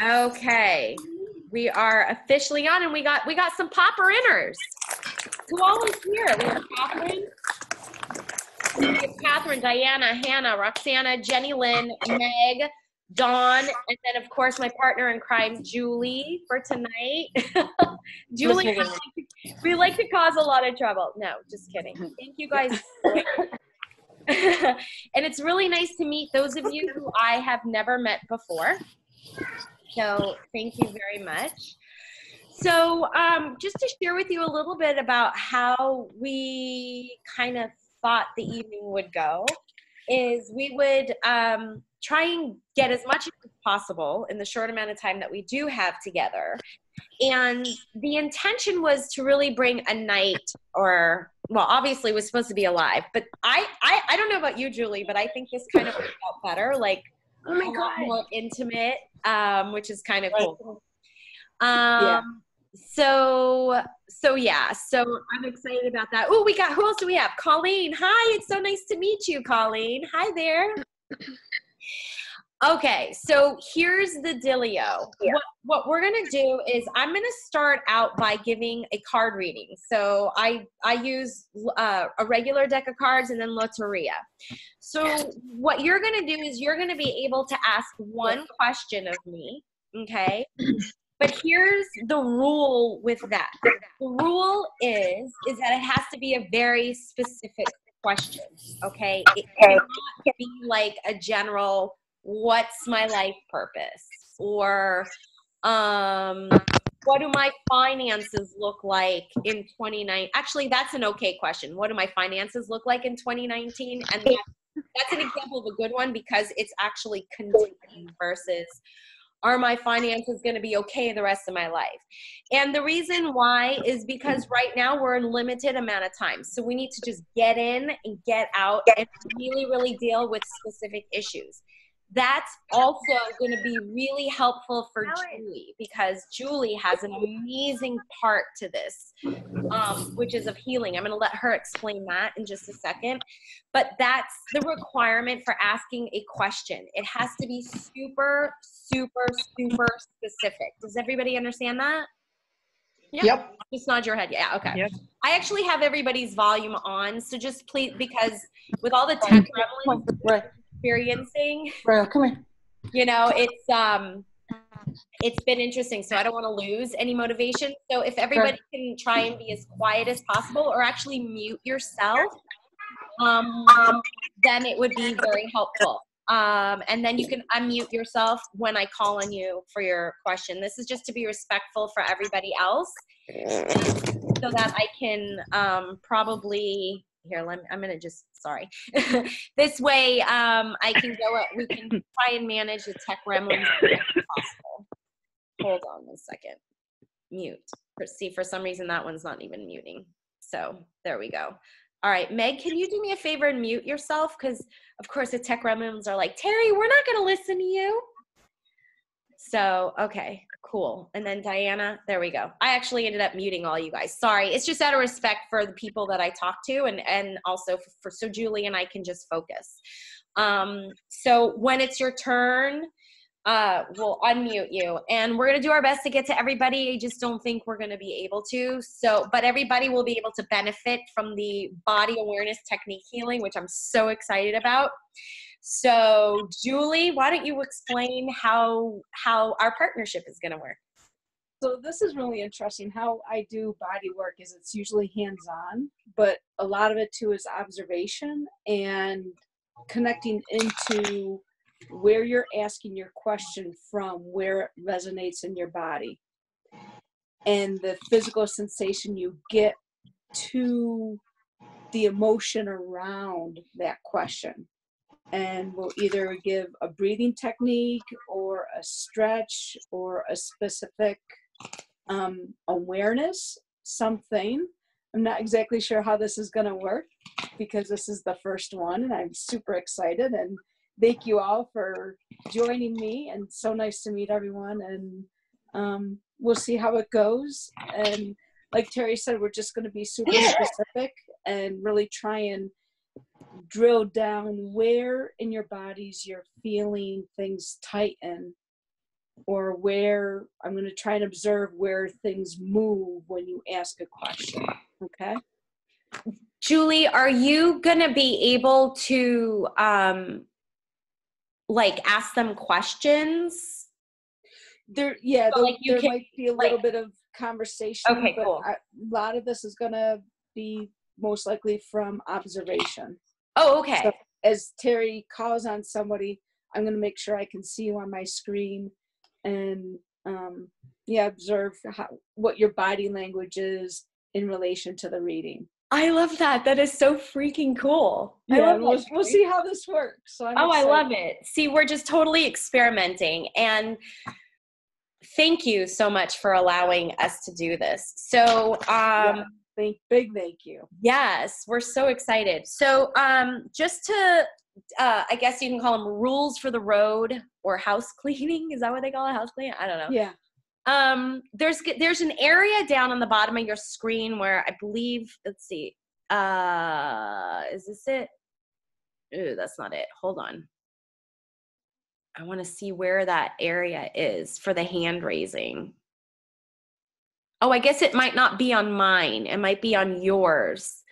Okay, we are officially on, and we got some Popper-inners. Who all is here? We have Catherine, Diana, Hannah, Roxana, Jenny Lynn, Meg, Dawn, and then of course my partner in crime, Julie, for tonight. Julie, we like to cause a lot of trouble. No, just kidding. Thank you guys. And it's really nice to meet those of you who I have never met before. So thank you very much. So just to share with you a little bit about how we kind of thought the evening would go is we would try and get as much as possible in the short amount of time that we do have together. And the intention was to really bring a night, or, well, obviously it was supposed to be alive, but I don't know about you, Julie, but I think this kind of worked out better, like oh my God, more intimate, which is kind of cool. Yeah. So yeah, so I'm excited about that. Oh, who else do we have? Colleen. Hi, it's so nice to meet you, Colleen. Hi there. Okay, so here's the dealio. Yeah. What we're gonna do is I'm gonna start out by giving a card reading. So I use a regular deck of cards and then Loteria. So what you're gonna do is you're gonna be able to ask one question of me, okay? But here's the rule with that. The rule is that it has to be a very specific question, okay? It cannot be like a general, what's my life purpose? Or what do my finances look like in 2019? Actually, that's an okay question. What do my finances look like in 2019? And that's an example of a good one because it's actually contained versus are my finances going to be okay the rest of my life? And the reason why is because right now we're in limited amount of time. So we need to just get in and get out and really, really deal with specific issues. That's also going to be really helpful for Julie because Julie has an amazing part to this, which is of healing. I'm going to let her explain that in just a second. But that's the requirement for asking a question. It has to be super, super, super specific. Does everybody understand that? Yep. Just nod your head. Yeah, okay. Yep. I actually have everybody's volume on, so just please, because with all the tech gremlins experiencing, Come here. you know, it's been interesting, so I don't want to lose any motivation. So if everybody can try and be as quiet as possible or actually mute yourself, then it would be very helpful. And then you can unmute yourself when I call on you for your question. This is just to be respectful for everybody else so that I can probably, here, I'm going to just, sorry. This way I can we can try and manage the tech gremlins as much as possible. Hold on a second. Mute. See, for some reason that one's not even muting. So there we go. All right, Meg, can you do me a favor and mute yourself? Because, of course, the tech gremlins are like, Terrie, we're not going to listen to you. So, okay, cool. And then Diana, there we go. I actually ended up muting all you guys. Sorry. It's just out of respect for the people that I talk to and also so Julie and I can just focus. So when it's your turn, we'll unmute you and we're going to do our best to get to everybody. I just don't think we're going to be able to. So, but everybody will be able to benefit from the body awareness technique healing, which I'm so excited about. So Julie, why don't you explain how our partnership is going to work? So this is really interesting. How I do body work is it's usually hands-on, but a lot of it too is observation and connecting into where you're asking your question from, where it resonates in your body, and the physical sensation you get to the emotion around that question. And we'll either give a breathing technique or a stretch or a specific awareness, something. I'm not exactly sure how this is going to work because this is the first one and I'm super excited, and thank you all for joining me, and so nice to meet everyone, and we'll see how it goes. And like Terrie said, we're just going to be super specific and really try and drill down where in your bodies you're feeling things tighten or where I'm going to try and observe where things move when you ask a question. Okay. Julie, are you going to be able to like ask them questions? There can, might be a little bit of conversation, okay, but cool. a lot of this is going to be most likely from observation. Oh, okay. So as Terrie calls on somebody, I'm going to make sure I can see you on my screen and observe what your body language is in relation to the reading. I love that. That is so freaking cool. Yeah, we'll see how this works. So I love it. See, we're just totally experimenting, and thank you so much for allowing us to do this. So, big thank you. Yes, we're so excited. So, just to, I guess you can call them rules for the road or house cleaning. Is that what they call it? House cleaning? I don't know. Yeah. There's an area down on the bottom of your screen where I believe, let's see, is this it? Ooh, that's not it. Hold on. I want to see where that area is for the hand raising. Oh, I guess it might not be on mine. It might be on yours.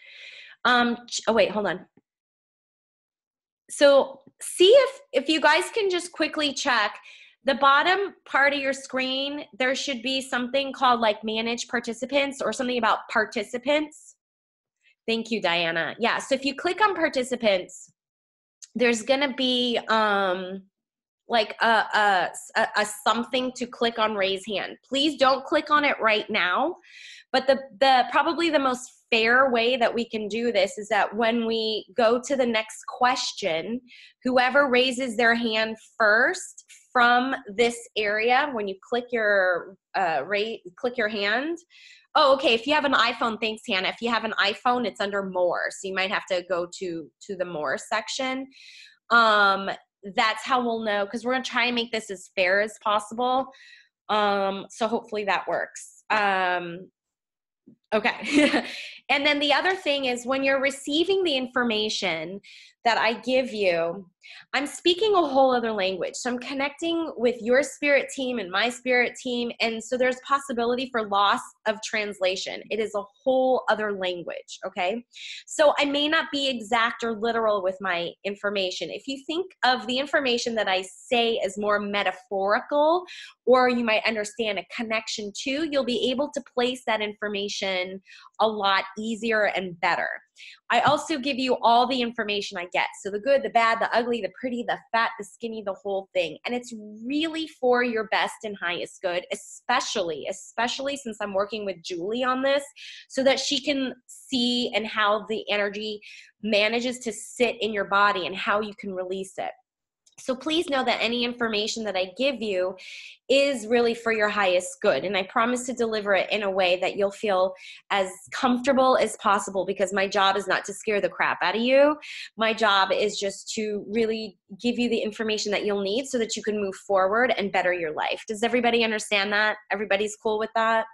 Oh, wait, hold on. So see if you guys can just quickly check the bottom part of your screen. There should be something called like manage participants or something about participants. Thank you, Diana. Yeah, so if you click on participants, there's going to be like a something to click on raise hand. Please don't click on it right now. But the probably the most fair way that we can do this is that when we go to the next question, whoever raises their hand first from this area, when you click your click your hand. Oh, okay. If you have an iPhone, thanks, Hannah. If you have an iPhone, it's under more. So you might have to go to the more section. That's how we'll know, because we're going to try and make this as fair as possible. So hopefully that works. Okay. And then the other thing is when you're receiving the information that I give you, I'm speaking a whole other language. So I'm connecting with your spirit team and my spirit team. And so there's possibility for loss of translation. It is a whole other language. Okay. So I may not be exact or literal with my information. If you think of the information that I say as more metaphorical, or you might understand a connection to, you'll be able to place that information a lot easier and better. I also give you all the information I get. So the good, the bad, the ugly, the pretty, the fat, the skinny, the whole thing. And it's really for your best and highest good, especially since I'm working with Julie on this, so that she can see and how the energy manages to sit in your body and how you can release it. So please know that any information that I give you is really for your highest good. And I promise to deliver it in a way that you'll feel as comfortable as possible, because my job is not to scare the crap out of you. My job is just to really give you the information that you'll need so that you can move forward and better your life. Does everybody understand that? Everybody's cool with that?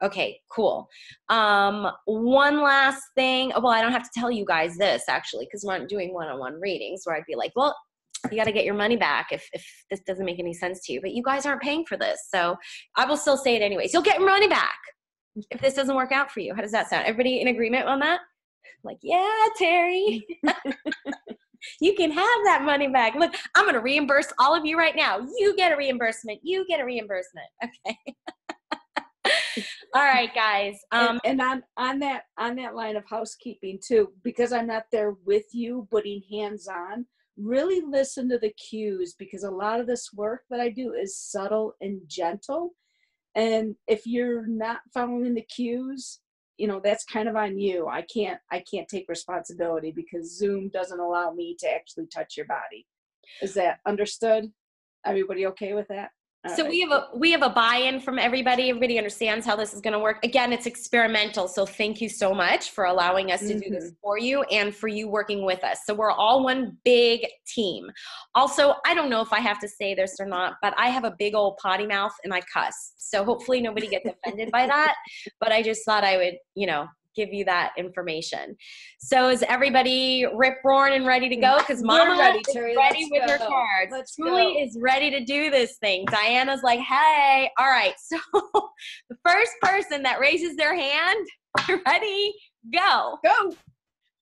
Okay, cool. One last thing. Well, I don't have to tell you guys this actually, because we're not doing one-on-one readings where I'd be like, well, you got to get your money back if this doesn't make any sense to you. But you guys aren't paying for this. So I will still say it anyways. You'll get your money back if this doesn't work out for you. How does that sound? Everybody in agreement on that? Like, yeah, Terrie. You can have that money back. Look, I'm going to reimburse all of you right now. You get a reimbursement. You get a reimbursement. Okay. All right, guys. And on that line of housekeeping too, because I'm not there with you, putting hands on, really listen to the cues, because a lot of this work that I do is subtle and gentle. And if you're not following the cues, that's kind of on you. I can't take responsibility because Zoom doesn't allow me to actually touch your body. Is that understood? Everybody okay with that? So we have a buy-in from everybody. Everybody understands how this is going to work. Again, it's experimental. So thank you so much for allowing us to do this for you and for you working with us. So we're all one big team. Also, I don't know if I have to say this or not, but I have a big old potty mouth and I cuss. So hopefully nobody gets offended by that. But I just thought I would, give you that information. So is everybody rip-roaring and ready to go? Because Mama ready, is Terrie. ready Let's with her go. cards. Let's Julie go. is ready to do this thing. Diana's like, hey. All right. So the first person that raises their hand, ready, go. Go.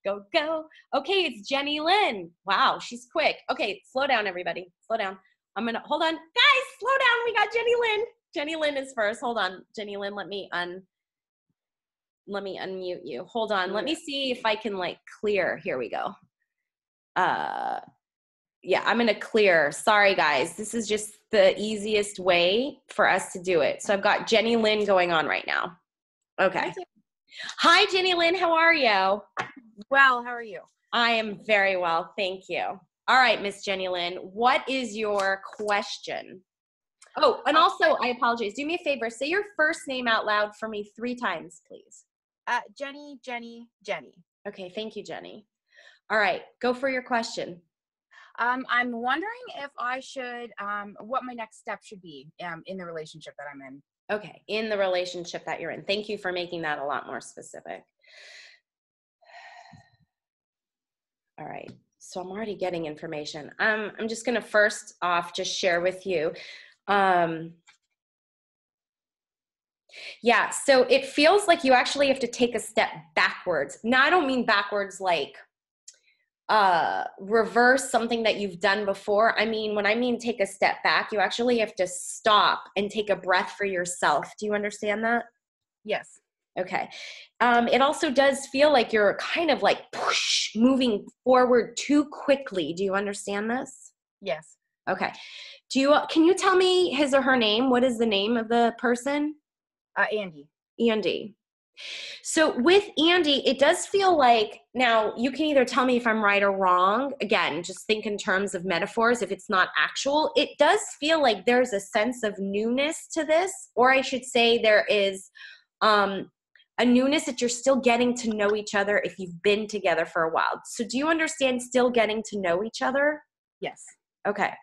Go, go. Okay, it's Jenny Lynn. Wow, she's quick. Okay, slow down, everybody. Slow down. I'm going to, hold on. Guys, slow down. We got Jenny Lynn. Jenny Lynn is first. Hold on. Jenny Lynn, let me unmute you. Hold on. Let me see if I can like clear. Here we go. Yeah, I'm going to clear. Sorry, guys. This is just the easiest way for us to do it. So I've got Jenny Lynn going on right now. Okay. Hi, Jenny Lynn. How are you? Well, how are you? I am very well. Thank you. All right, Miss Jenny Lynn, what is your question? Oh, and also, I apologize. Do me a favor. Say your first name out loud for me 3 times, please. Jenny, Jenny, Jenny. Okay, thank you, Jenny. All right, go for your question. I'm wondering if I should, what my next step should be in the relationship that I'm in. Okay, in the relationship that you're in. Thank you for making that a lot more specific. All right, so I'm already getting information. I'm just going to first off just share with you. Yeah, so it feels like you actually have to take a step backwards. Now, I don't mean backwards like reverse something that you've done before. I mean, when I mean take a step back, you actually have to stop and take a breath for yourself. Do you understand that? Yes. Okay. It also does feel like you're kind of like moving forward too quickly. Do you understand this? Yes. Okay. Can you tell me his or her name? What is the name of the person? Andy. Andy. So with Andy, it does feel like, now you can either tell me if I'm right or wrong. Again, just think in terms of metaphors. If it's not actual, it does feel like there's a sense of newness to this, or I should say there is a newness that you're still getting to know each other if you've been together for a while. So do you understand still getting to know each other? Yes. Okay.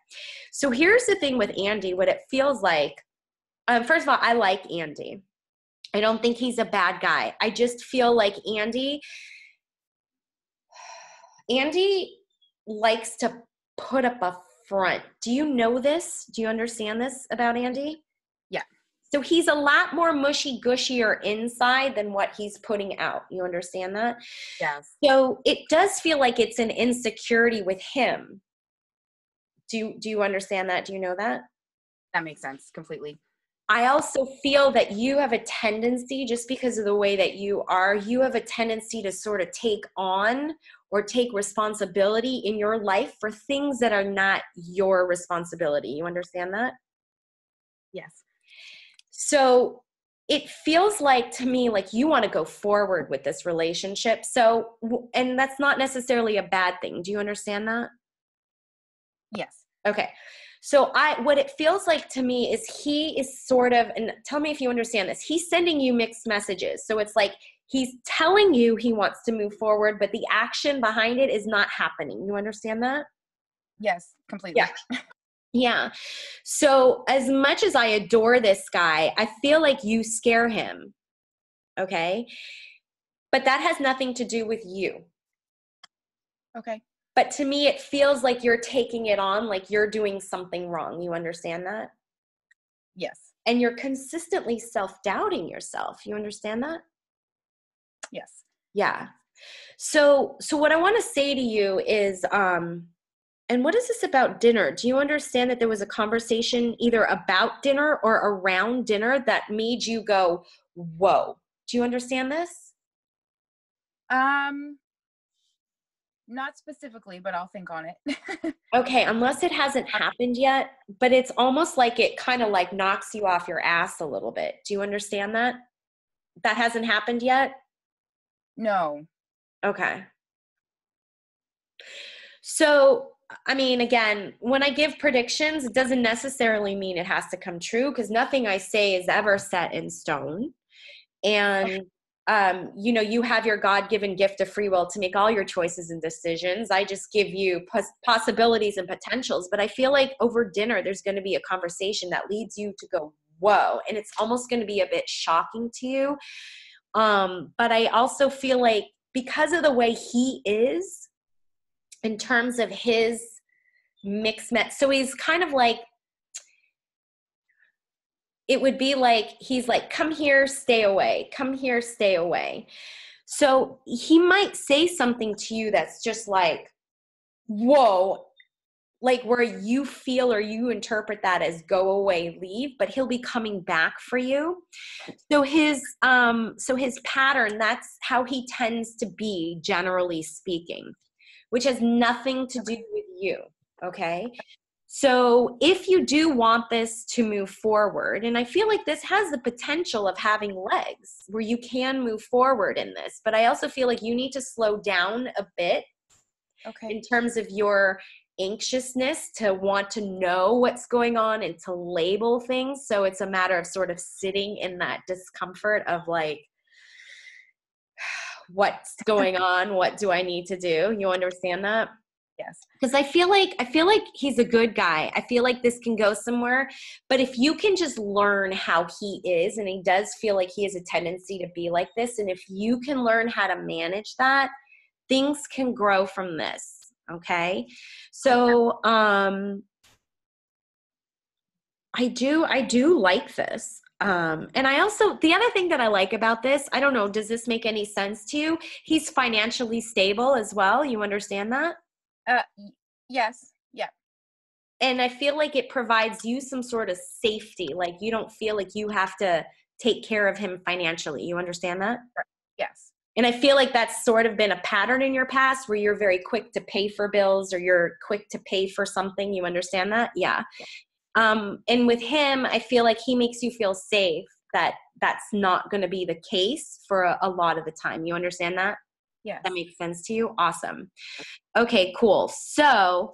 So here's the thing with Andy, what it feels like. First of all, I like Andy. I don't think he's a bad guy. I just feel like Andy likes to put up a front. Do you know this? Do you understand this about Andy? Yeah. So he's a lot more mushy-gushier inside than what he's putting out. You understand that? Yes. So it does feel like it's an insecurity with him. Do you understand that? Do you know that? That makes sense completely. I also feel that you have a tendency, just because of the way that you are, you have a tendency to sort of take on or take responsibility in your life for things that are not your responsibility. You understand that? Yes. So it feels like to me like you want to go forward with this relationship. So, and that's not necessarily a bad thing. Do you understand that? Yes. Okay. So what it feels like to me is he is sort of, and tell me if you understand this, he's sending you mixed messages. So it's like he's telling you he wants to move forward, but the action behind it is not happening. You understand that? Yes, completely. Yeah. Yeah. So as much as I adore this guy, I feel like you scare him. Okay. But that has nothing to do with you. Okay. But to me, it feels like you're taking it on, like you're doing something wrong. You understand that? Yes. And you're consistently self-doubting yourself. You understand that? Yes. Yeah. So what I want to say to you is, and what is this about dinner? Do you understand that there was a conversation either about dinner or around dinner that made you go, whoa? Do you understand this? Not specifically, but I'll think on it. Okay, unless it hasn't happened yet, but it's almost like it kind of like knocks you off your ass a little bit. Do you understand that? That hasn't happened yet? No. Okay. So, I mean, again, when I give predictions, it doesn't necessarily mean it has to come true because nothing I say is ever set in stone. And you know, you have your God-given gift of free will to make all your choices and decisions. I just give you possibilities and potentials. But I feel like over dinner, there's going to be a conversation that leads you to go, whoa. And it's almost going to be a bit shocking to you. But I also feel like because of the way he is in terms of his mixed so he's kind of like, it would be like, he's like, come here, stay away. Come here, stay away. So he might say something to you that's just like, whoa, like where you feel or you interpret that as go away, leave, but he'll be coming back for you. So his pattern, that's how he tends to be, generally speaking, which has nothing to do with you. Okay. So if you do want this to move forward, and I feel like this has the potential of having legs where you can move forward in this, but I also feel like you need to slow down a bit in terms of your anxiousness to want to know what's going on and to label things. So it's a matter of sort of sitting in that discomfort of like, what's going on? What do I need to do? You understand that? Yes. Because I feel like he's a good guy. I feel like this can go somewhere. But if you can just learn how he is, and he does feel like he has a tendency to be like this, and if you can learn how to manage that, things can grow from this. Okay. So I do like this. And I also, the other thing that I like about this, I don't know, does this make any sense to you? He's financially stable as well. You understand that? Yes. Yeah. And I feel like it provides you some sort of safety. Like you don't feel like you have to take care of him financially. You understand that? Yes. And I feel like that's sort of been a pattern in your past where you're very quick to pay for bills or you're quick to pay for something. You understand that? Yeah. And with him, I feel like he makes you feel safe that that's not going to be the case for a lot of the time. You understand that? Yes. That makes sense to you? Awesome. Okay, cool. So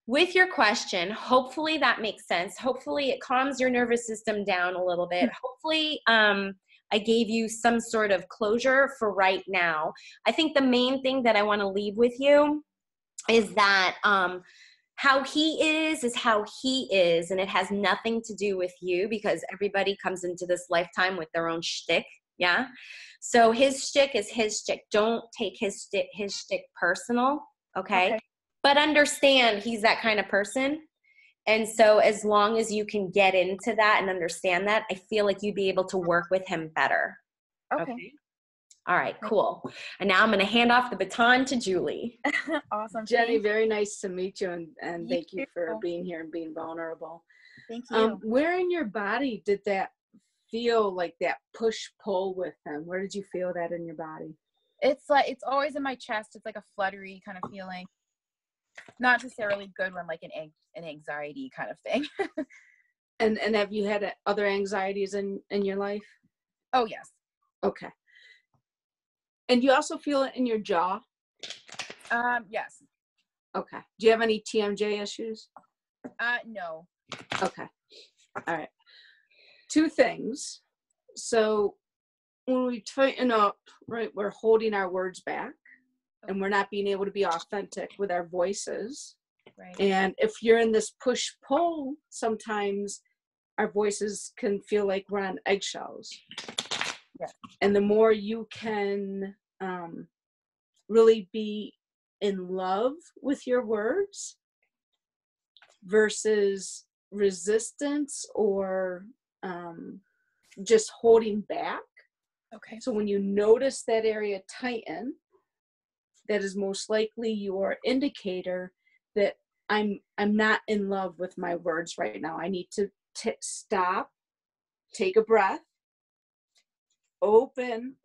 with your question, hopefully that makes sense. Hopefully it calms your nervous system down a little bit. Hopefully I gave you some sort of closure for right now. I think the main thing that I want to leave with you is that how he is how he is, and it has nothing to do with you because everybody comes into this lifetime with their own shtick, yeah? So his shtick is his shtick. Don't take his shtick personal, okay? But understand he's that kind of person. And so as long as you can get into that and understand that, I feel like you'd be able to work with him better. Okay. All right, cool. And now I'm going to hand off the baton to Julie. Awesome. Jenny, very nice to meet you, and thank you for being here and being vulnerable. Thank you. Where in your body did that feel like that push-pull with him? Where did you feel that in your body? It's like, it's always in my chest. It's like a fluttery kind of feeling. Not necessarily good one, like an anxiety kind of thing. And have you had other anxieties in your life? Oh, yes. Okay. And you also feel it in your jaw? Yes. Okay. Do you have any TMJ issues? No. Okay. All right. Two things. So when we tighten up, right, we're holding our words back and we're not being able to be authentic with our voices. Right. And if you're in this push-pull, sometimes our voices can feel like we're on eggshells. Yeah. And the more you can really be in love with your words versus resistance or just holding back. Okay. So when you notice that area tighten, that is most likely your indicator that I'm not in love with my words right now. I need to stop, take a breath, open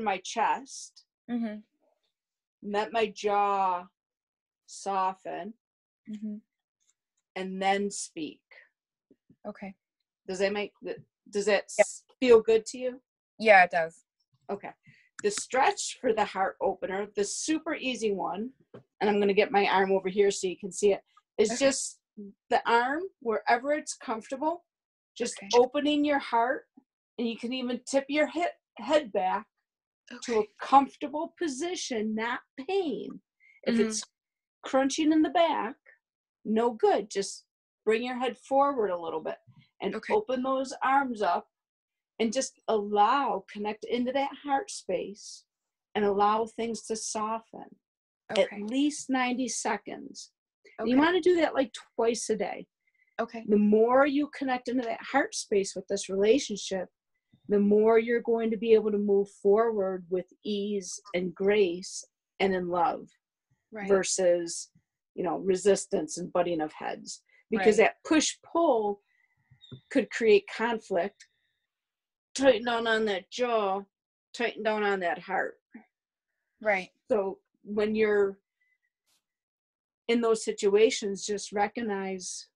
my chest, let my jaw soften, and then speak. Okay. Does that feel good to you? Yeah, it does. Okay. The stretch for the heart opener, the super easy one, and I'm going to get my arm over here so you can see it, is just the arm, wherever it's comfortable, just opening your heart, and you can even tip your head back to a comfortable position, not pain. If it's crunching in the back, no good. Just bring your head forward a little bit and open those arms up and just connect into that heart space and allow things to soften. Okay. At least 90 seconds. Okay. You want to do that like twice a day. Okay. The more you connect into that heart space with this relationship, the more you're going to be able to move forward with ease and grace and in love, Right. versus, resistance and butting of heads. Because Right. that push-pull could create conflict. Tighten down on that jaw, tighten down on that heart. Right. So when you're in those situations, just recognize,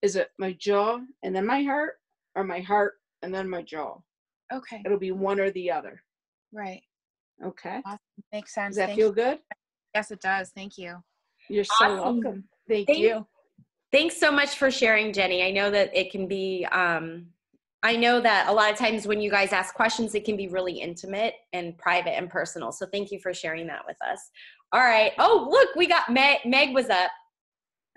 is it my jaw and then my heart, or my heart and then my jaw? Okay. It'll be one or the other. Right. Okay. Awesome. Makes sense. Does that Thank feel you. good? Yes, it does. Thank you. You're so Awesome. welcome. Thank you. Thanks so much for sharing, Jenny. I know that it can be, I know that a lot of times when you guys ask questions, it can be really intimate and private and personal. So thank you for sharing that with us. All right. Oh, look, we got Meg. Meg was up.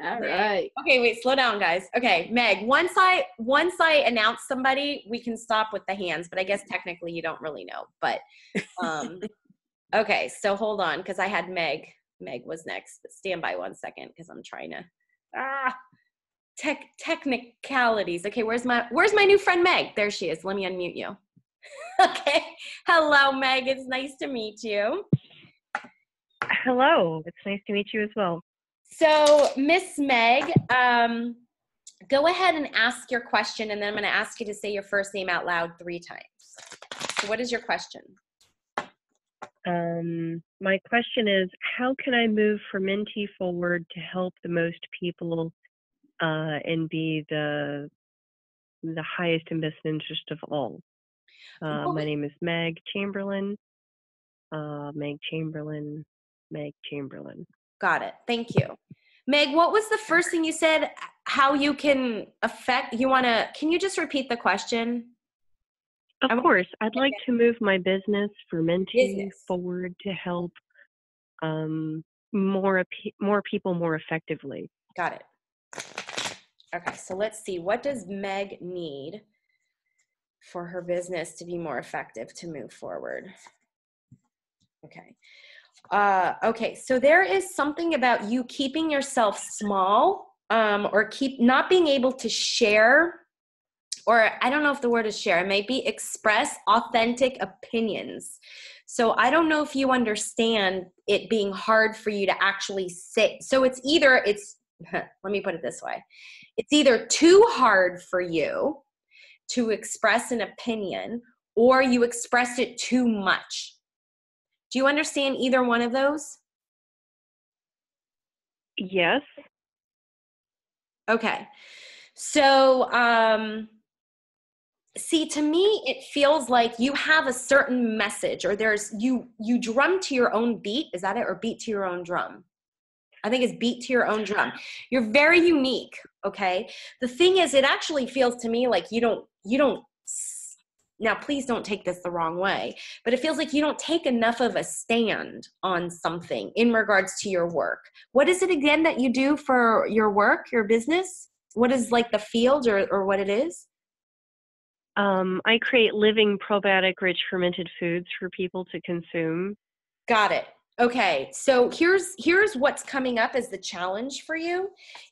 All right. Okay, wait, slow down, guys. Okay, Meg, once I announce somebody, we can stop with the hands, but I guess technically you don't really know. But okay, so hold on, because I had Meg. Meg was next. But stand by 1 second, because I'm trying to technicalities. Okay, where's my new friend Meg? There she is. Let me unmute you. Okay. Hello, Meg. It's nice to meet you. Hello. It's nice to meet you as well. So, Miss Meg, go ahead and ask your question, and then I'm going to ask you to say your first name out loud 3 times. So what is your question? My question is, how can I move Fermenti forward to help the most people and be the highest and best interest of all? My name is Meg Chamberlain. Meg Chamberlain. Meg Chamberlain. Got it. Thank you. Meg, what was the first thing you said? How you can affect, can you just repeat the question? Of course. I'd like to move my business, Fermenti, forward to help more people more effectively. Got it. Okay, so let's see. What does Meg need for her business to be more effective to move forward? Okay. Okay, so there is something about you keeping yourself small, or not being able to share, or I don't know if the word is share, it may be express authentic opinions. So I don't know if you understand it being hard for you to actually say. So let me put it this way. It's either too hard for you to express an opinion, or you express it too much. Do you understand either one of those? Yes. Okay. So, see, to me, it feels like you have a certain message, or you drum to your own beat. Is that it? Or beat to your own drum? I think it's beat to your own drum. You're very unique. Okay. The thing is, it actually feels to me like you don't, now please don't take this the wrong way, but it feels like you don't take enough of a stand on something in regards to your work. What is it again that you do for your work, your business? What is like the field or what it is? I create living probiotic rich fermented foods for people to consume. Got it. Okay. So here's what's coming up as the challenge for you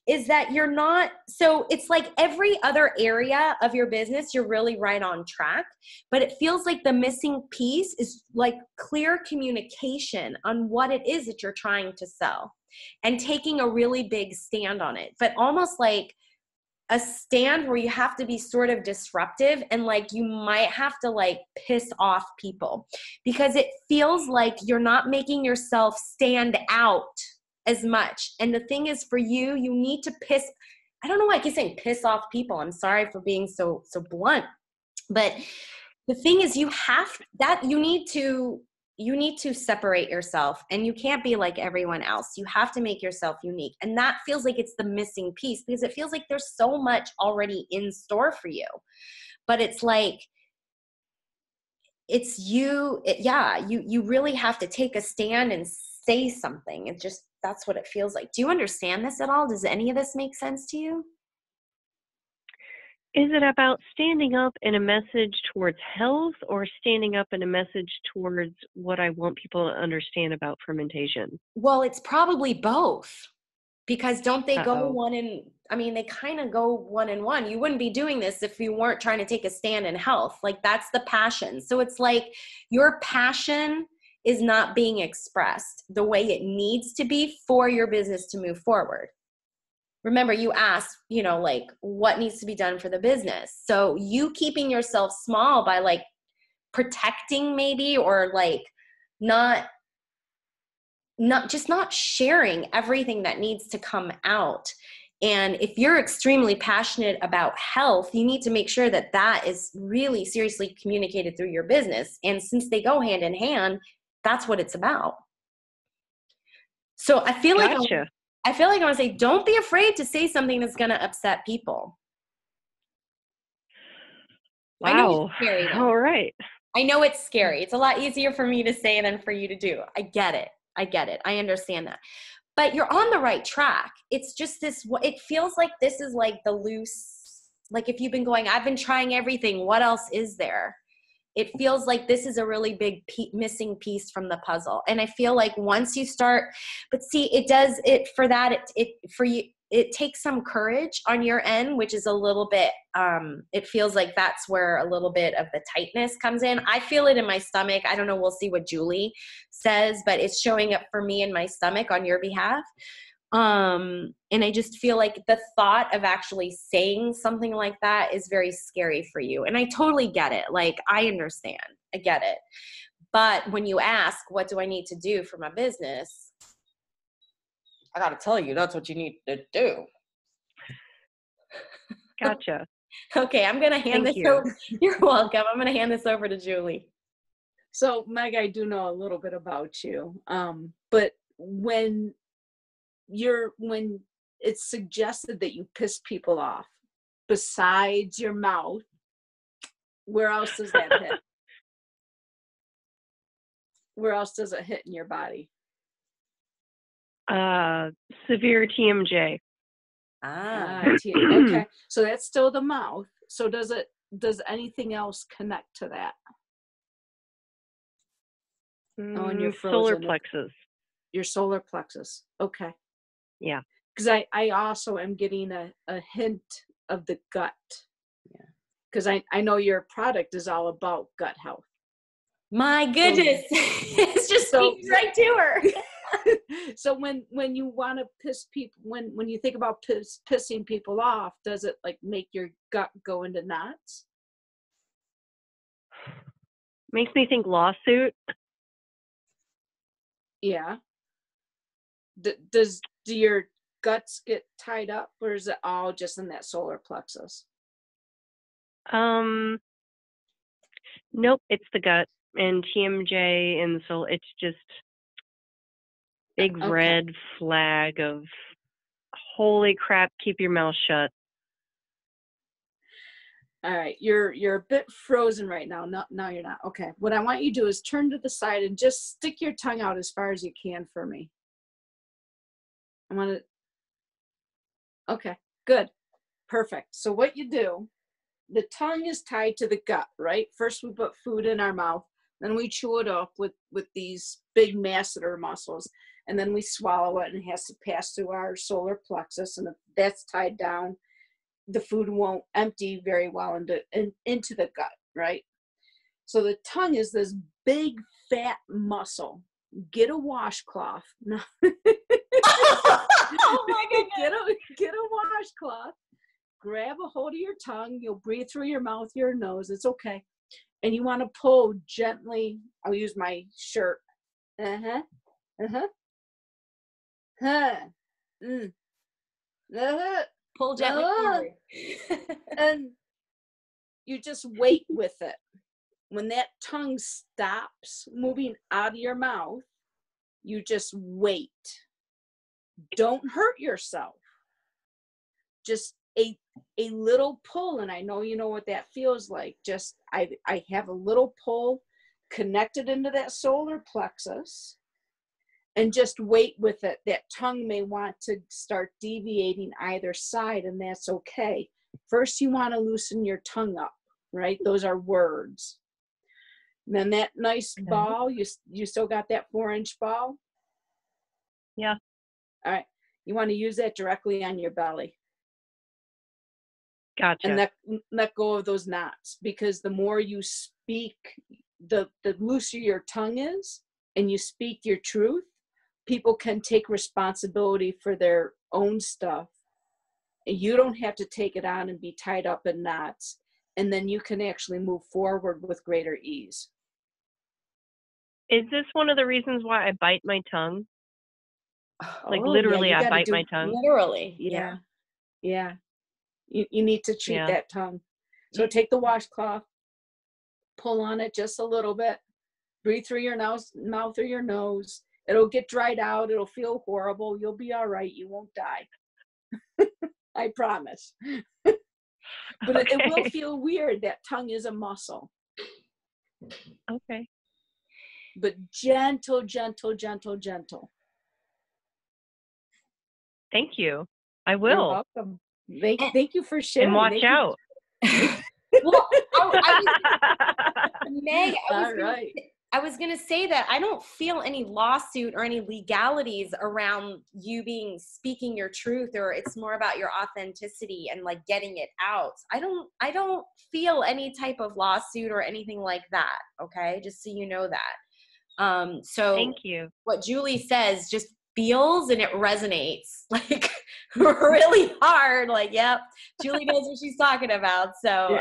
is that you're not, so it's like every other area of your business, you're really right on track, but it feels like the missing piece is like clear communication on what it is that you're trying to sell and taking a really big stand on it, but almost like a stand where you have to be sort of disruptive and like you might have to like piss off people because it feels like you're not making yourself stand out as much. And the thing is for you, you need to I don't know why I keep saying piss off people. I'm sorry for being so blunt, but the thing is you need to separate yourself and you can't be like everyone else. You have to make yourself unique. And that feels like it's the missing piece because it feels like there's so much already in store for you. But it's like, it's you really have to take a stand and say something. That's what it feels like. Do you understand this at all? Does any of this make sense to you? Is it about standing up in a message towards health or standing up in a message towards what I want people to understand about fermentation? Well, it's probably both, because don't they go Uh-oh. they kind of go one in one. You wouldn't be doing this if you weren't trying to take a stand in health. Like, that's the passion. So it's like your passion is not being expressed the way it needs to be for your business to move forward. Remember, you asked, like, what needs to be done for the business? So you keeping yourself small by like protecting maybe, or like not sharing everything that needs to come out. And if you're extremely passionate about health, you need to make sure that that is really seriously communicated through your business. And since they go hand in hand, that's what it's about. So I feel like Gotcha. I want to say, don't be afraid to say something that's going to upset people. Wow. I know it's scary, though. All right. I know it's scary. It's a lot easier for me to say than for you to do. I get it. I understand that. But you're on the right track. It's just it feels like this is like the loose, like if you've been going, I've been trying everything, what else is there? It feels like this is a really big missing piece from the puzzle. And I feel like once you start, but see, it takes some courage on your end, which is a little bit, it feels like that's where a little bit of the tightness comes in. I feel it in my stomach. I don't know. We'll see what Julie says, but it's showing up for me in my stomach on your behalf. And I just feel like the thought of actually saying something like that is very scary for you. And I totally get it. Like, I understand. I get it. But when you ask, what do I need to do for my business? I got to tell you, that's what you need to do. Gotcha. Okay, I'm going to hand this over. You're welcome. I'm going to hand this over to Julie. So, Meg, I do know a little bit about you. But when it's suggested that you piss people off, besides your mouth, where else does that hit? Where else does it hit in your body? Severe TMJ. Okay. So that's still the mouth. So does anything else connect to that? On your solar plexus. Your solar plexus. Okay. Yeah. Because I also am getting a hint of the gut. Yeah. Because I know your product is all about gut health. My goodness. It's just speaking right to her. So when you want to piss people, when you think about pissing people off, does it like make your gut go into knots? Makes me think lawsuit. Yeah. Do your guts get tied up, or is it all just in that solar plexus? Nope, it's the gut and TMJ and the soul. It's just big red flag of holy crap, keep your mouth shut. All right, you're a bit frozen right now. No, you're not. Okay, what I want you to do is turn to the side and just stick your tongue out as far as you can for me. Okay, good, perfect. So what you do, the tongue is tied to the gut, right? First we put food in our mouth, then we chew it up with these big masseter muscles, and then we swallow it, and it has to pass through our solar plexus, and if that's tied down, the food won't empty very well into the gut, right? So the tongue is this big fat muscle. Get a washcloth. No. Oh my goodness. Get a washcloth. Grab a hold of your tongue. You'll breathe through your mouth, your nose. It's okay. And you want to pull gently. I'll use my shirt. Pull gently forward. And you just wait with it. When that tongue stops moving out of your mouth, you just wait. Don't hurt yourself. Just a little pull, and I know you know what that feels like. Just I have a little pull connected into that solar plexus, and just wait with it. That tongue may want to start deviating either side, and that's okay. First, you want to loosen your tongue up, right? Those are words. And then that nice ball, you still got that 4-inch ball? Yeah. All right. You want to use that directly on your belly. Gotcha. And let go of those knots, because the more you speak, the looser your tongue is, and you speak your truth, people can take responsibility for their own stuff. And you don't have to take it on and be tied up in knots. And then you can actually move forward with greater ease. Is this one of the reasons why I bite my tongue? Like Oh, literally, yeah, I bite my tongue. Literally. Yeah. Yeah. You need to treat Yeah. that tongue. So take the washcloth, pull on it just a little bit, breathe through your mouth or your nose. It'll get dried out. It'll feel horrible. You'll be all right. You won't die. I promise. But it will feel weird. That tongue is a muscle. Okay. But gentle, gentle, gentle, gentle. Thank you. I will. You're welcome. Thank you for sharing. And watch out. Well, Meg, I was going to say that I don't feel any lawsuit or any legalities around you speaking your truth, or it's more about your authenticity and like getting it out. I don't feel any type of lawsuit or anything like that. Okay. Just so you know that. So thank you. What Julie says just feels and it resonates like really hard. Like, yep, Julie knows what she's talking about. So,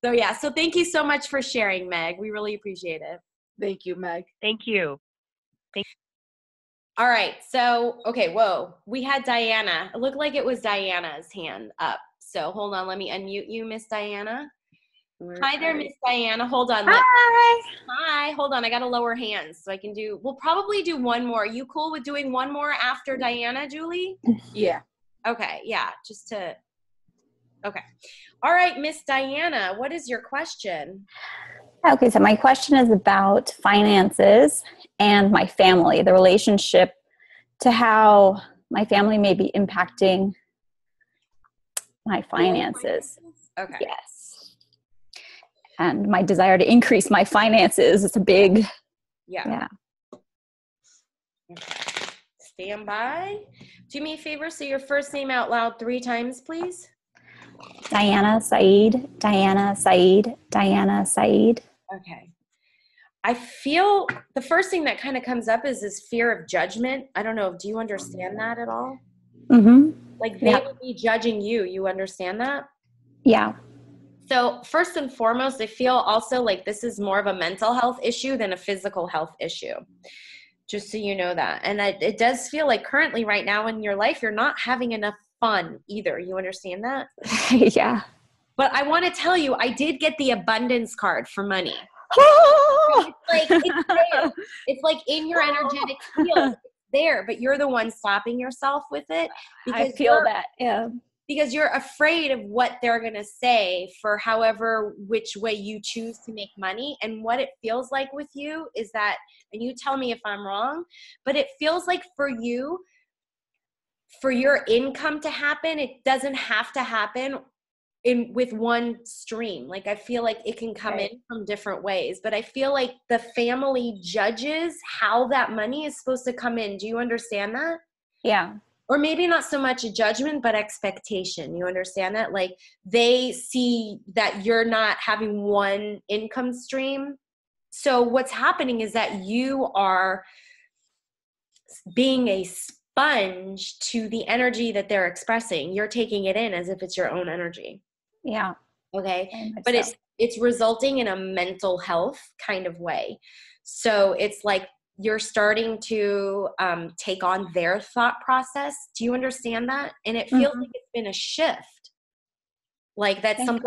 so thank you so much for sharing, Meg. We really appreciate it. Thank you, Meg. Thank you. All right. So, okay. Whoa. We had Diana. It looked like it was Diana's hand up. So hold on. Let me unmute you, Miss Diana. Hi there, Miss Diana. Hold on. Hi. Hold on. I got to lower hands so I can we'll probably do one more. Are you cool with doing one more after Diana, Julie? Yeah. Okay. Yeah. Okay. All right, Miss Diana, what is your question? Okay. So my question is about finances and my family, the relationship to how my family may be impacting my finances. Okay. Yes. And my desire to increase my finances. It's a big, yeah. Okay. Stand by. Do me a favor, say your first name out loud 3 times, please. Diana Saeed, Diana Saeed, Diana Saeed. Okay. I feel the first thing that kind of comes up is this fear of judgment. I don't know. Do you understand that at all? Mm-hmm. Like they would be judging you. You understand that? Yeah. So first and foremost, I feel also like this is more of a mental health issue than a physical health issue. Just so you know that. And it does feel like currently right now in your life, you're not having enough fun either. You understand that? Yeah. But I want to tell you, I did get the abundance card for money. It's there. It's like in your energetic field. It's there, but you're the one stopping yourself with it. I feel that. Yeah. Because you're afraid of what they're going to say for which way you choose to make money. And what it feels like with you is that, and you tell me if I'm wrong, but it feels like for you, for your income to happen, it doesn't have to happen with one stream. Like I feel like it can come in from different ways, but I feel like the family judges how that money is supposed to come in. Do you understand that? Yeah. Or maybe not so much a judgment, but expectation. You understand that? Like they see that you're not having one income stream. So what's happening is that you are being a sponge to the energy that they're expressing. You're taking it in as if it's your own energy. Yeah. Okay. But it's resulting in a mental health kind of way. So it's like you're starting to take on their thought process. Do you understand that? And it feels like it's been a shift. Like that's something.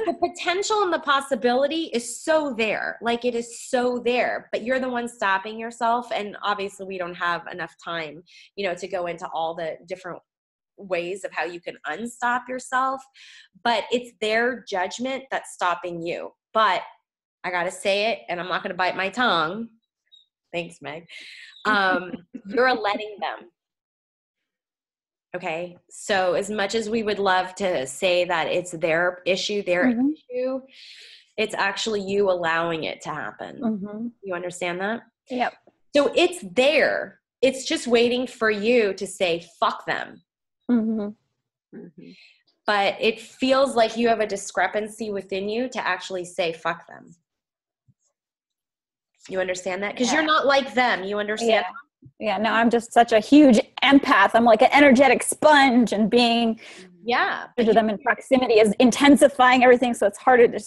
The potential and the possibility is so there. Like it is so there, but you're the one stopping yourself. And obviously we don't have enough time, to go into all the different ways of how you can unstop yourself, but it's their judgment that's stopping you. But I got to say it, and I'm not going to bite my tongue. Thanks, Meg. You're letting them. Okay. So as much as we would love to say that it's their issue, issue, it's actually you allowing it to happen. You understand that? Yep. So it's there. It's just waiting for you to say, fuck them. But it feels like you have a discrepancy within you to actually say, fuck them. You understand that? Because you're not like them. You understand? Yeah, no, I'm just such a huge empath. I'm like an energetic sponge, and being to them in proximity is intensifying everything. So it's harder to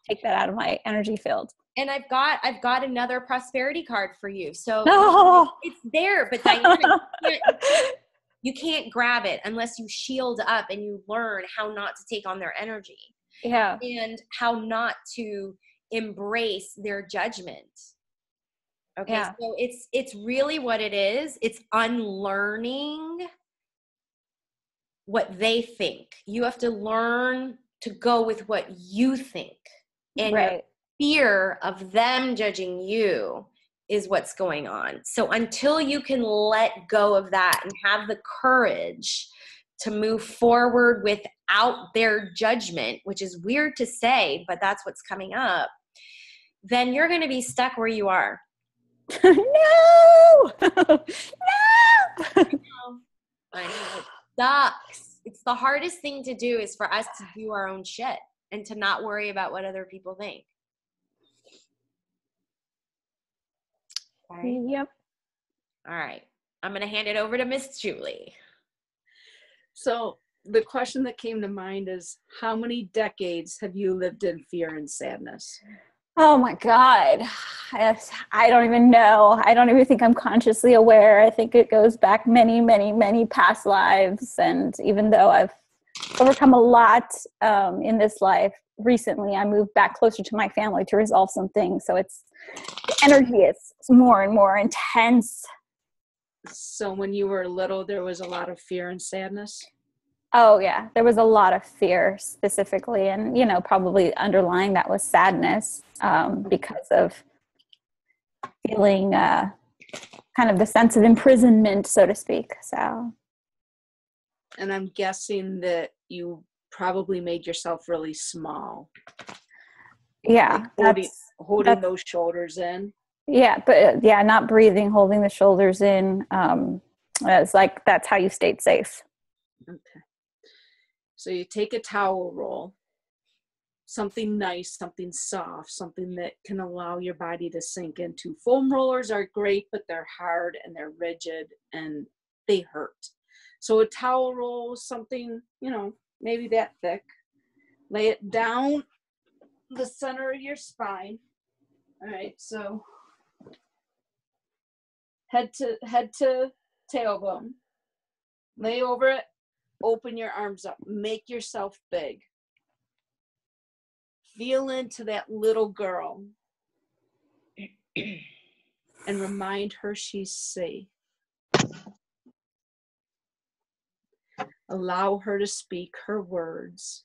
take that out of my energy field. And I've got another prosperity card for you. So it's there, but Diana, you can't grab it unless you shield up and you learn how not to take on their energy. Yeah. And how not to embrace their judgment. Okay. Yeah. So it's really what it is. It's unlearning what they think. You have to learn to go with what you think. And your fear of them judging you is what's going on. So until you can let go of that and have the courage to move forward without their judgment, which is weird to say, but that's what's coming up, then you're going to be stuck where you are. No! I know. It sucks. It's the hardest thing to do is for us to do our own shit and to not worry about what other people think. Okay. Yep. All right. I'm going to hand it over to Miss Julie. So the question that came to mind is, how many decades have you lived in fear and sadness? Oh my God. I don't even know. I don't even think I'm consciously aware. I think it goes back many, many, many past lives. And even though I've overcome a lot in this life, recently I moved back closer to my family to resolve some things. So the energy is more and more intense. So when you were little, there was a lot of fear and sadness? Oh yeah, there was a lot of fear specifically, and probably underlying that was sadness because of feeling kind of the sense of imprisonment, so to speak. So, and I'm guessing that you probably made yourself really small. Yeah, like holding those shoulders in. Yeah, but not breathing, holding the shoulders in. It's like that's how you stayed safe. Okay. So you take a towel roll, something nice, something soft, something that can allow your body to sink into. Foam rollers are great, but they're hard and they're rigid and they hurt. So a towel roll, something, maybe that thick. Lay it down the center of your spine. All right, so head to tailbone. Lay over it. Open your arms up. Make yourself big. Feel into that little girl and remind her she's safe. Allow her to speak her words.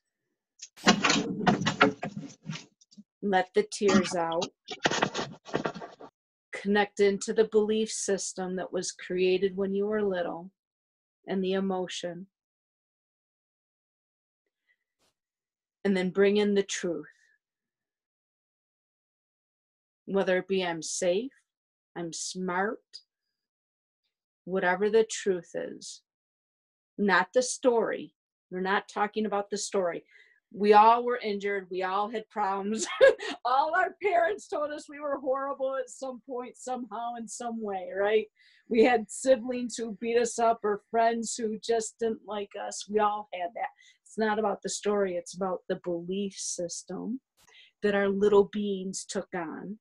Let the tears out. Connect into the belief system that was created when you were little and the emotion. And then bring in the truth. Whether it be I'm safe, I'm smart, whatever the truth is. Not the story. We're not talking about the story. We all were injured. We all had problems. All our parents told us we were horrible at some point, somehow, in some way, right? We had siblings who beat us up or friends who just didn't like us. We all had that. It's not about the story. It's about the belief system that our little beings took on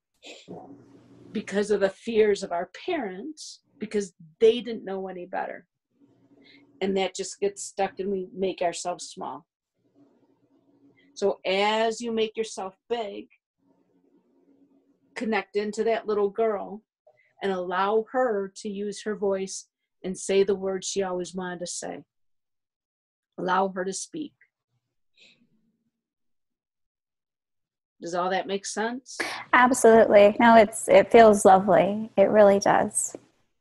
because of the fears of our parents, because they didn't know any better. And that just gets stuck and we make ourselves small. So as you make yourself big, connect into that little girl and allow her to use her voice and say the words she always wanted to say. Allow her to speak. Does all that make sense? Absolutely. No, it feels lovely. It really does.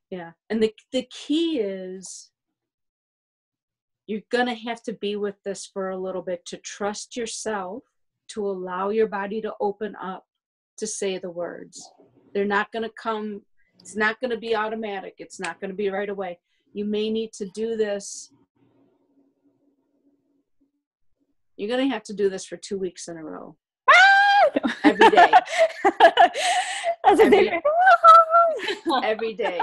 Yeah. And the key is you're going to have to be with this for a little bit to trust yourself, to allow your body to open up, to say the words. They're not going to come. It's not going to be automatic. It's not going to be right away. You may need to do this. You're going to have to do this for 2 weeks in a row. Every day. Every day.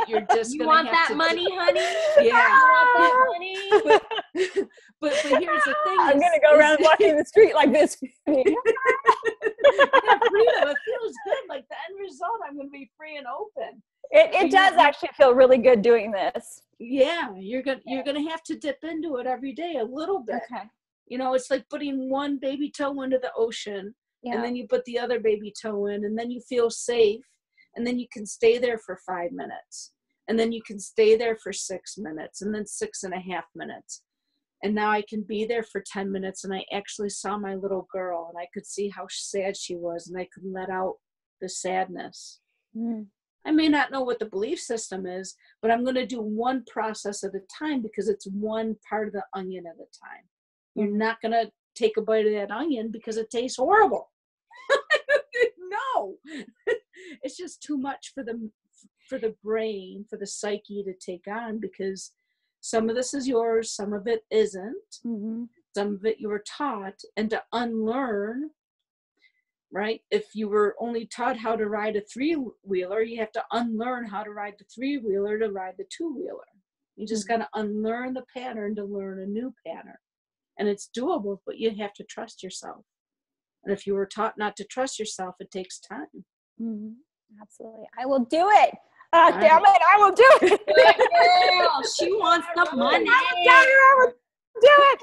You're just You going want to have that money, honey? Yeah. You want that money? But here's the thing. I'm going to go around walking the street like this. Yeah, freedom. It feels good. Like the end result, I'm going to be free and open. It does actually feel really good doing this. Yeah, you're gonna have to dip into it every day a little bit. Okay. You know, it's like putting one baby toe into the ocean, and then you put the other baby toe in, and then you feel safe, and then you can stay there for 5 minutes, and then you can stay there for 6 minutes, and then 6.5 minutes. And now I can be there for 10 minutes, and I actually saw my little girl, and I could see how sad she was, and I could let out the sadness. Mm. I may not know what the belief system is, but I'm going to do one process at a time because it's one part of the onion at a time. You're not going to take a bite of that onion because it tastes horrible. No, it's just too much for the brain, for the psyche to take on, because some of this is yours, some of it isn't. Mm-hmm. Some of it you were taught, and to unlearn. Right? If you were only taught how to ride a 3-wheeler, you have to unlearn how to ride the 3-wheeler to ride the 2-wheeler. You just got to unlearn the pattern to learn a new pattern. And it's doable, but you have to trust yourself. And if you were taught not to trust yourself, it takes time. Mm-hmm. Absolutely. I will do it. Damn it, I will do it. Good girl. She wants the money. I will do it.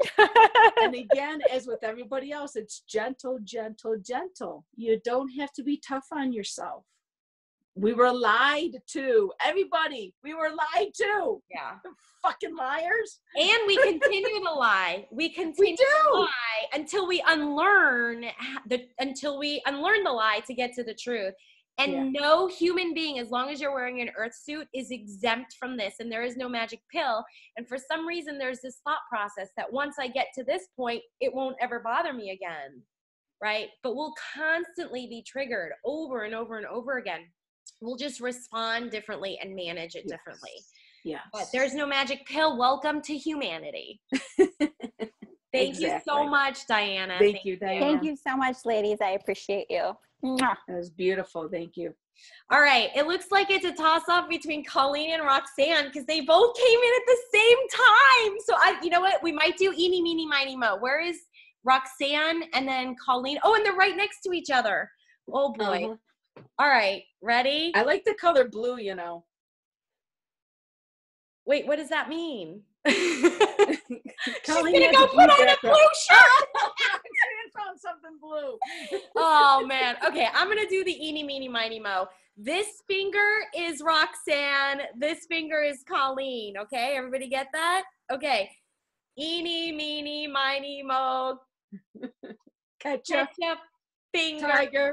And again, as with everybody else, it's gentle, gentle, gentle. You don't have to be tough on yourself. We were lied to. Everybody, we were lied to. Yeah. Fucking liars. And we continue to lie. We continue to lie until we unlearn the lie to get to the truth. And no human being, as long as you're wearing an earth suit, is exempt from this. And there is no magic pill. And for some reason, there's this thought process that once I get to this point, it won't ever bother me again. Right? But we'll constantly be triggered over and over and over again. We'll just respond differently and manage it differently. Yes. But there's no magic pill. Welcome to humanity. Thank you so much, Diana. Thank you, Diana. Thank you so much, ladies. I appreciate you. That was beautiful. Thank you. All right. It looks like it's a toss-off between Colleen and Roxanne because they both came in at the same time. So you know what? We might do eeny, meeny, miny, mo. Where is Roxanne and then Colleen? Oh, and they're right next to each other. Oh, boy. Uh-huh. All right. Ready? I like the color blue, you know. Wait, what does that mean? Colleen She's gonna go put on a blue shirt. I found something blue. Oh man. Okay, I'm gonna do the eeny, meeny, miny, mo. This finger is Roxanne. This finger is Colleen. Okay, everybody get that? Okay. Eeny, meeny, miny, mo. Ketchup. Finger. Tiger.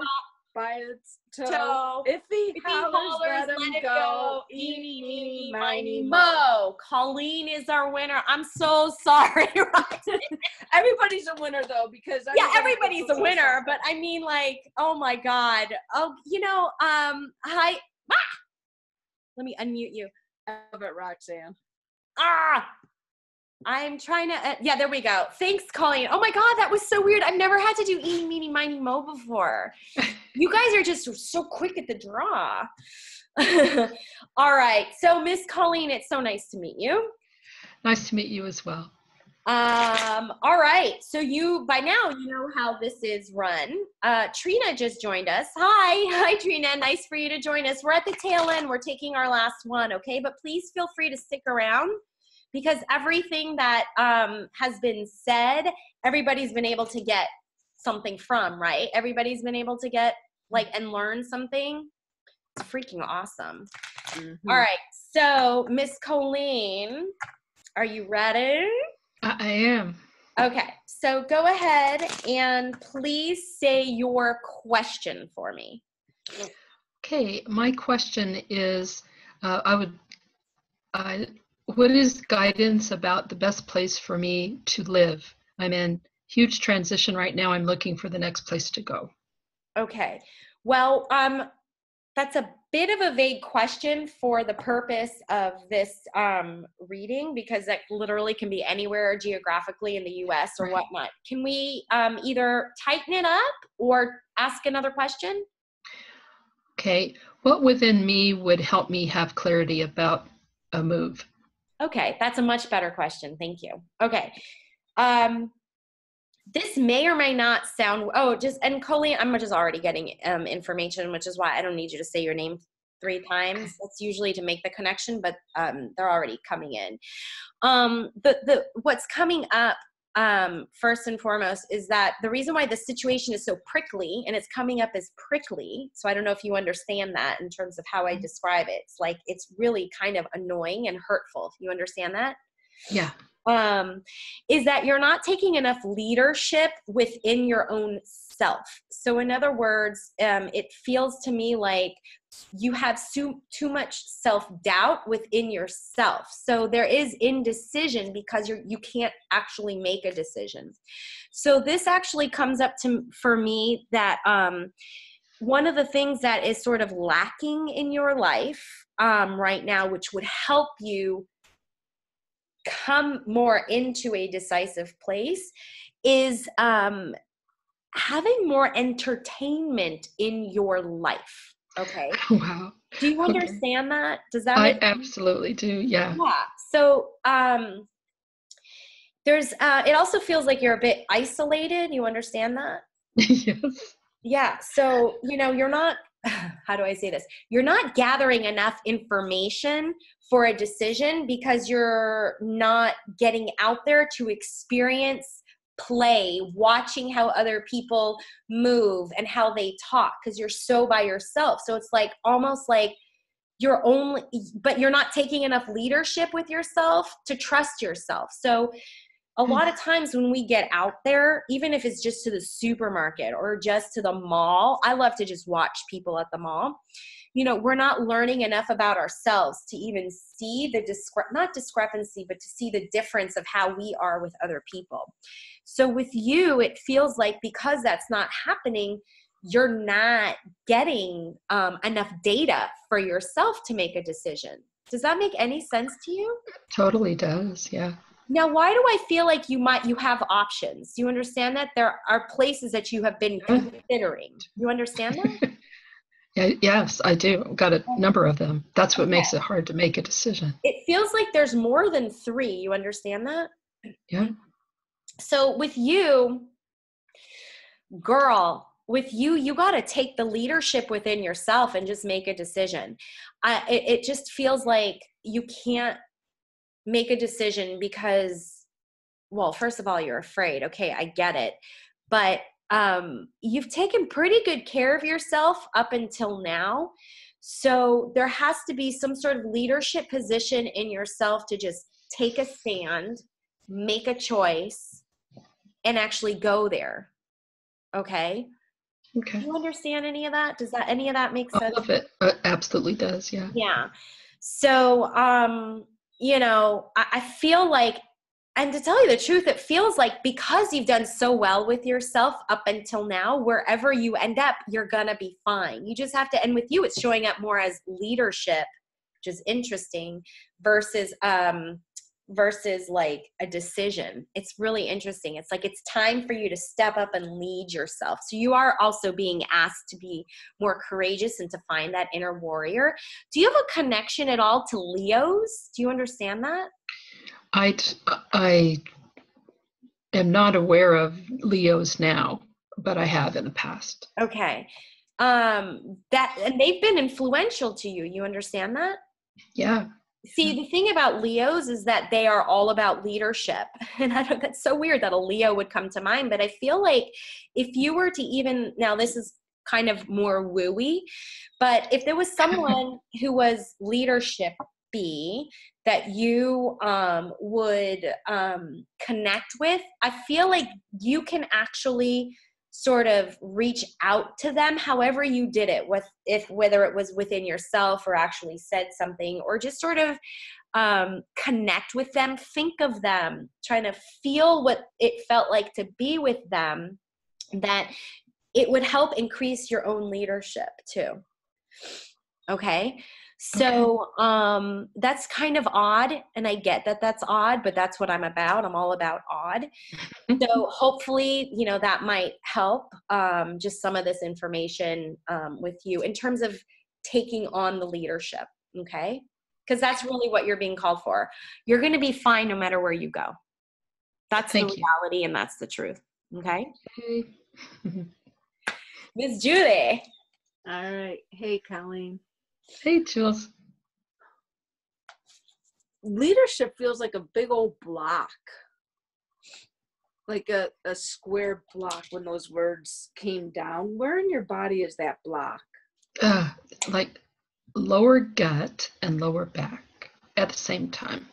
By its toe. If he hollers, let him go. Eeny, meeny, miny, mo. Colleen is our winner. I'm so sorry, Roxanne. Everybody's a winner though, because everybody's a winner. But I mean, like, oh my God. Oh, you know, hi. Let me unmute you. I love it, Roxanne. I'm trying to, there we go. Thanks, Colleen. Oh my God, that was so weird. I've never had to do eeny, meeny, miny, mo before. You guys are just so quick at the draw. All right. So Miss Colleen, it's so nice to meet you. Nice to meet you as well. All right. So by now you know how this is run. Trina just joined us. Hi, Trina. Nice for you to join us. We're at the tail end. We're taking our last one. Okay. But please feel free to stick around because everything that, has been said, everybody's been able to get something from, right? Everybody's been able to get and learn something. It's freaking awesome. Mm-hmm. All right. So Miss Colleen, are you ready? I am. Okay. So go ahead and please say your question for me. Okay. My question is, what is guidance about the best place for me to live? I'm in huge transition right now. I'm looking for the next place to go. Okay. Well, that's a bit of a vague question for the purpose of this reading, because that literally can be anywhere geographically in the US or whatnot. Can we either tighten it up or ask another question? Okay. What within me would help me have clarity about a move? Okay, that's a much better question. Thank you. Okay. This may or may not sound, and Colleen, I'm just already getting information, which is why I don't need you to say your name 3 times. That's usually to make the connection, but they're already coming in. What's coming up first and foremost is that the reason why the situation is so prickly, and it's coming up as prickly, so I don't know if you understand that in terms of how I describe it. It's like, it's really kind of annoying and hurtful. You understand that? Yeah. Is that you're not taking enough leadership within your own self. So in other words, it feels to me like you have too much self-doubt within yourself. So there is indecision because you can't actually make a decision. So this actually comes up for me that one of the things that is sort of lacking in your life right now, which would help you come more into a decisive place, is having more entertainment in your life. Okay. Wow. Do you understand that? Does that I make absolutely do. Yeah. Yeah. So there's it also feels like you're a bit isolated. You understand that? Yes. Yeah. So, you're not, how do I say this? You're not gathering enough information for a decision because you're not getting out there to experience play, watching how other people move and how they talk, because you're so by yourself. So it's like almost like but you're not taking enough leadership with yourself to trust yourself. So a lot of times when we get out there, even if it's just to the supermarket or just to the mall, I love to just watch people at the mall. We're not learning enough about ourselves to even see the not discrepancy, but to see the difference of how we are with other people. So with you, it feels like because that's not happening, you're not getting enough data for yourself to make a decision. Does that make any sense to you? Totally does. Yeah. Now, why do I feel like you have options? Do you understand that? There are places that you have been considering. You understand that? Yes, I do. I've got a number of them. That's what makes it hard to make a decision. It feels like there's more than 3. You understand that? Yeah. So with you, girl, you got to take the leadership within yourself and just make a decision. It just feels like you can't make a decision because, well, first of all, you're afraid. Okay, I get it. But you've taken pretty good care of yourself up until now. So there has to be some sort of leadership position in yourself to just take a stand, make a choice, and actually go there. Okay? Okay. Do you understand any of that? Does any of that make sense? All of it absolutely does. Yeah. Yeah. So, I feel like, and to tell you the truth, it feels like because you've done so well with yourself up until now, wherever you end up, you're going to be fine. You just have to, and with you, it's showing up more as leadership, which is interesting, versus like a decision. It's really interesting. It's like it's time for you to step up and lead yourself. So you are also being asked to be more courageous and to find that inner warrior. Do you have a connection at all to Leos? Do you understand that? I am not aware of Leos now, but I have in the past. Okay. And they've been influential to you. You understand that? Yeah. See, the thing about Leos is that they are all about leadership. And that's so weird that a Leo would come to mind. But I feel like if you were to now this is kind of more wooey, but if there was someone who was leadership-y that you would connect with, I feel like you can actually sort of reach out to them however you did it, whether it was within yourself or actually said something, or just sort of connect with them, think of them, trying to feel what it felt like to be with them, that it would help increase your own leadership too. Okay. So that's kind of odd, and I get that that's odd, but that's what I'm about. I'm all about odd. So hopefully, you know, that might help, just some of this information with you in terms of taking on the leadership. Okay. Because that's really what you're being called for. You're going to be fine no matter where you go. That's the reality, and that's the truth. Okay. Miss Julie. All right. Hey, Colleen. Hey, Jules. Leadership feels like a big old block, like a square block when those words came down. Where in your body is that block? Like lower gut and lower back at the same time.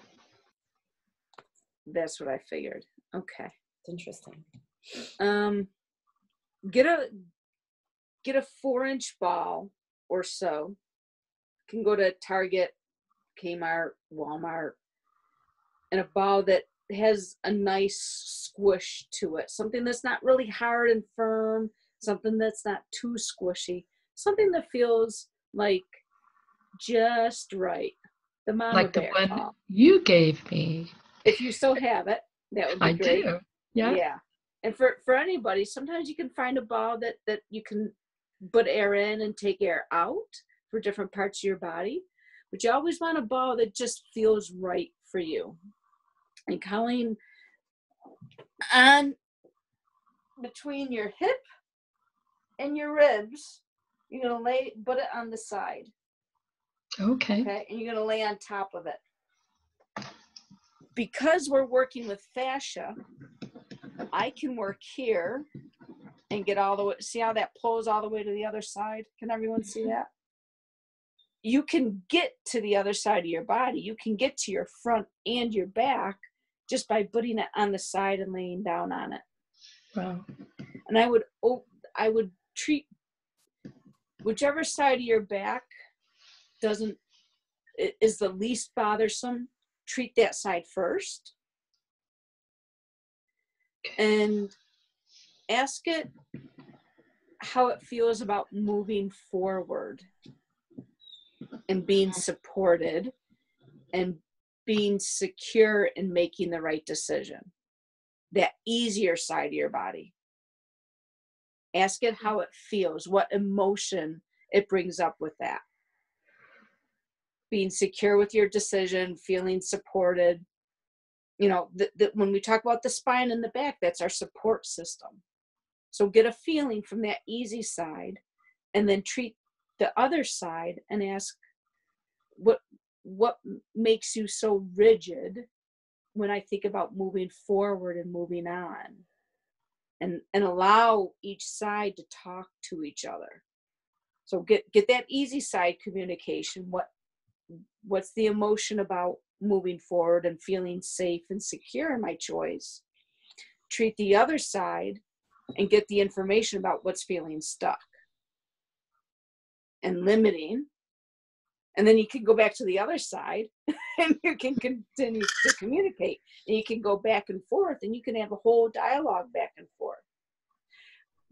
That's what I figured. Okay. It's interesting. Get a 4-inch ball or so. Can go to Target, Kmart, Walmart, and a ball that has a nice squish to it. Something that's not really hard and firm, something that's not too squishy, something that feels like just right. The mama like bear the one ball. you gave me. If you still have it, that would be great. I do. Yeah. Yeah. And for anybody, sometimes you can find a ball that you can put air in and take air out for different parts of your body. But you always want a ball that just feels right for you. And Colleen, on between your hip and your ribs, you're going to put it on the side. Okay. And you're going to lay on top of it. Because we're working with fascia, I can work here and get all the way, see how that pulls all the way to the other side? Can everyone see that? You can get to the other side of your body. You can get to your front and your back just by putting it on the side and laying down on it. Wow. And I would treat whichever side of your back is the least bothersome, treat that side first. And ask it how it feels about moving forward and being supported and being secure in making the right decision. That easier side of your body. Ask it how it feels, what emotion it brings up with that. Being secure with your decision, feeling supported. You know, when we talk about the spine and the back, that's our support system. So get a feeling from that easy side and then treat the other side and ask, what makes you so rigid when I think about moving forward and moving on? And allow each side to talk to each other. So get that easy side communication. What's the emotion about moving forward and feeling safe and secure in my choice? Treat the other side and get the information about what's feeling stuck and limiting. And then you can go back to the other side and you can continue to communicate. And you can go back and forth and you can have a whole dialogue back and forth.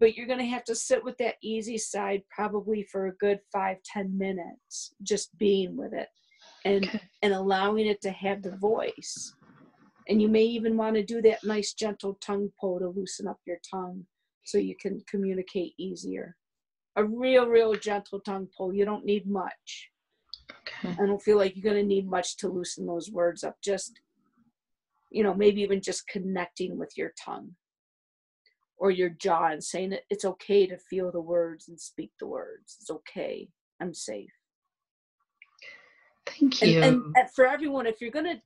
But you're going to have to sit with that easy side probably for a good 5-10 minutes, just being with it and allowing it to have the voice. And you may even want to do that nice gentle tongue pull to loosen up your tongue so you can communicate easier. A real gentle tongue pull. You don't need much. Okay. I don't feel like you're going to need much to loosen those words up. Just, maybe even just connecting with your tongue or your jaw and saying that it's okay to feel the words and speak the words. It's okay. I'm safe. Thank you. And for everyone, if you're going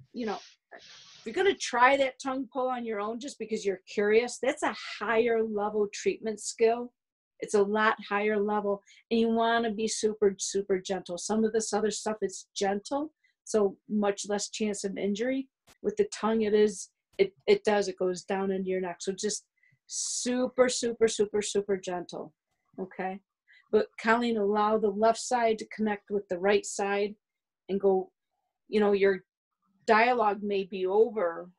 to try that tongue pull on your own just because you're curious, that's a higher level treatment skill. It's a lot higher level, and you want to be super, super gentle. Some of this other stuff is gentle, so much less chance of injury. With the tongue, it goes down into your neck. So just super, super, super, super gentle. Okay. But Colleen, allow the left side to connect with the right side and go, your dialogue may be over.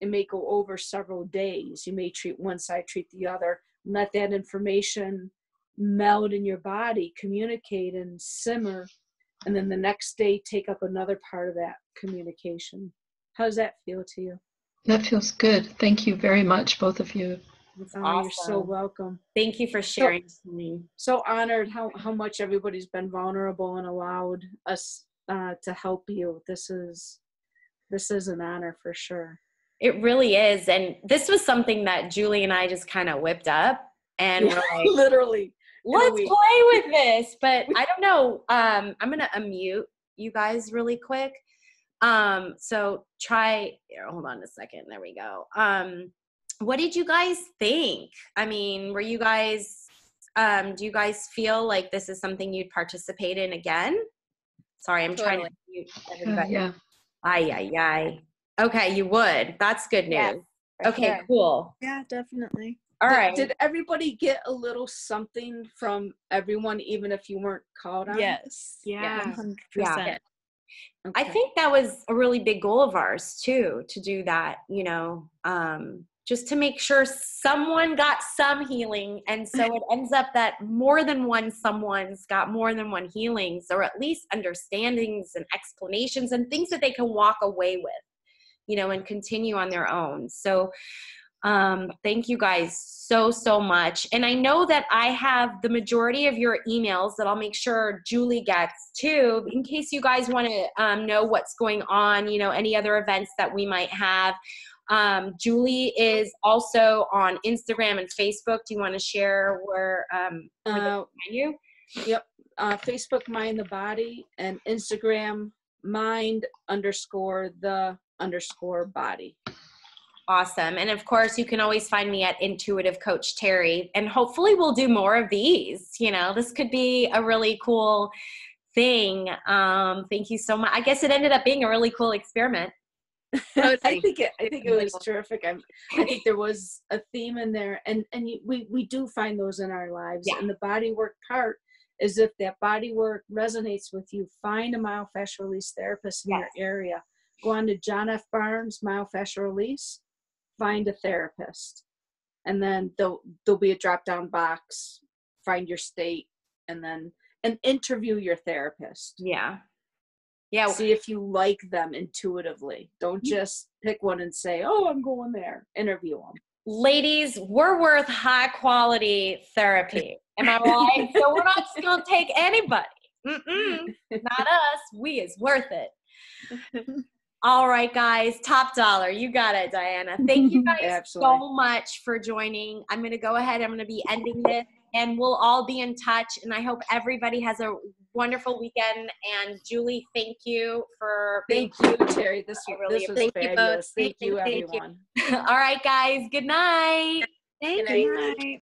It may go over several days. You may treat one side, treat the other, let that information meld in your body, communicate and simmer, and then the next day take up another part of that communication. How does that feel to you? That feels good. Thank you very much, both of you. That's You're so welcome. Thank you for sharing with me. So honored how much everybody's been vulnerable and allowed us to help you. This is an honor for sure. It really is. And this was something that Julie and I just kind of whipped up, and we're like, literally, let's play with this. But I don't know. I'm going to unmute you guys really quick. So try, hold on a second. There we go. What did you guys think? I mean, were you guys, do you guys feel like this is something you'd participate in again? Sorry, I'm trying to mute everybody. Yeah. Aye. Okay, you would. That's good news. Yes, okay, sure. cool. Yeah, definitely. All right. Did everybody get a little something from everyone, even if you weren't called on? Yes. Yeah. 100%. Yeah. Okay. I think that was a really big goal of ours too, to do that, just to make sure someone got some healing. And so it ends up that more than one someone's got more than one healings, or at least understandings and explanations and things that they can walk away with, and continue on their own. So thank you guys so much. And I know that I have the majority of your emails that I'll make sure Julie gets too, in case you guys want to know what's going on, any other events that we might have. Julie is also on Instagram and Facebook. Do you want to share where they can find you? Yep. Facebook, Mind the Body, and Instagram, mind_the_body. Awesome. And of course, you can always find me at Intuitive Coach Terrie. And hopefully we'll do more of these. This could be a really cool thing. Thank you so much. I guess it ended up being a really cool experiment. I think it was terrific. I think there was a theme in there, and we do find those in our lives. Yeah. And the body work part is, if that body work resonates with you, find a myofascial release therapist in your area. Go on to John F. Barnes Myofascial Release, find a therapist, and then there'll be a drop down box. Find your state, and interview your therapist. Yeah. See if you like them intuitively. Don't just pick one and say, "Oh, I'm going there." Interview them. Ladies, we're worth high quality therapy. Am I right? So we're not just going to take anybody. Not us. We is worth it. All right, guys. Top dollar. You got it, Diana. Thank you guys so much for joining. I'm going to go ahead. I'm going to be ending this, and we'll all be in touch. And I hope everybody has a wonderful weekend. And Julie, thank you for being Thank you, Terrie. This was fabulous. Thank you, everyone. All right, guys. Good night. Thank you.